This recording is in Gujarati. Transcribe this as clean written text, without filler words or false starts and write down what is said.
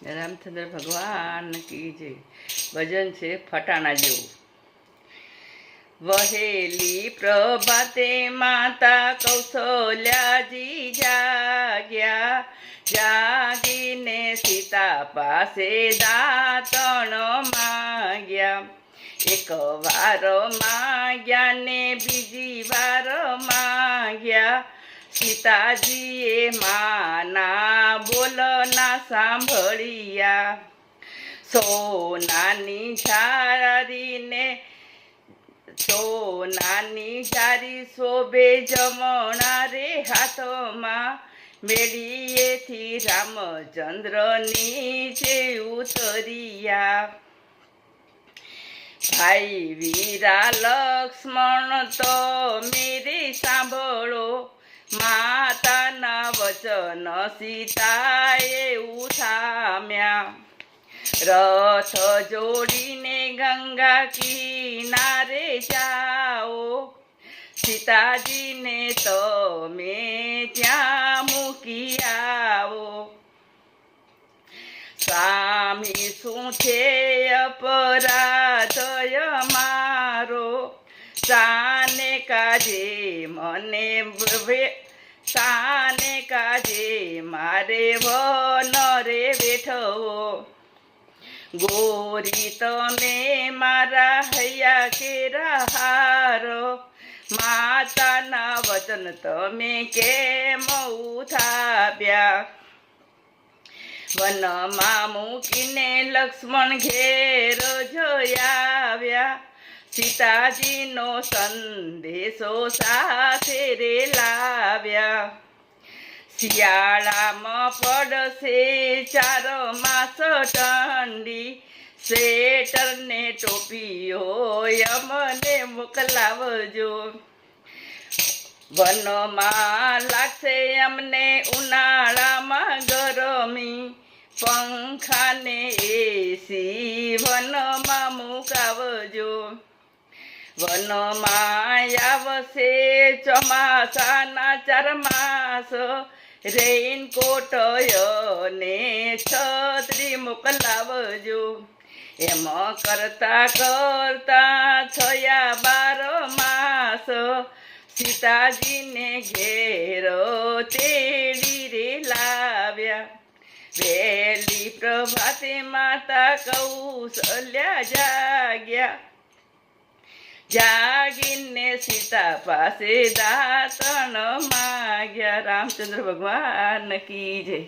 રામચંદ્ર ભગવાન કી જય. ભજન છે ફટાણા જેવું. વહેલી પ્રભાતે માતા કૌશલ્યાજી જાગ્યા, જાગીને સીતા પાસે દાંતણ માગ્યા. એક વાર માગ્યા ને બીજી વાર માગ્યા, સીતાજીએ માના બોલના સાંભળ્યા. સોનાની ઝારી શોભે જમણા રે હાથમાં, મેળીએથી રામચંદ્ર નીચે ઉતર્યા. ભાઈ વીરા લક્ષ્મણ તો મેરે સાંભળો, માતાના વચન સીતાએ ઉઠામ્યા. રથ જોડીને ગંગા કિનારે જાઓ, સીતાજીને તમે ત્યાં મૂકી આવો. સ્વામી શું છે અપરાધય મારો, સાને કાજે મારે વન રે બેઠવો. ગોરી તમે મારા હૈયા કેરા હારો, માતાના વચન તમે કેમ ઉઠાવ્યા. વનમાં મૂકીને લક્ષ્મણ ઘેર જોયાવ્યા, સીતાજીનો સંદેશો સાથે રે લાવ્યા. શિયાળામાં પડશે 4 માસ ઠંડી, સ્વેટર ને ટોપીઓ અમને મોકલાવજો. વનમાં લાગશે અમને ઉનાળામાં ગરમી, પંખાને એસી વનમાં મુકાવજો. વનમાં આવશે ચોમાસાના 4 માસ, રેઇનકોટ ને છત્રી મોકલાવજો. એમ કરતા કરતા થયા 12 માસ, સીતાજીને ઘેર તેડી રે લાવ્યા. વહેલી પ્રભાતે માતા કૌશલ્યા જાગ્યા, જાગીને સીતા પાસે દાંતણ માગ્યા. રામચંદ્ર ભગવાન કી જય.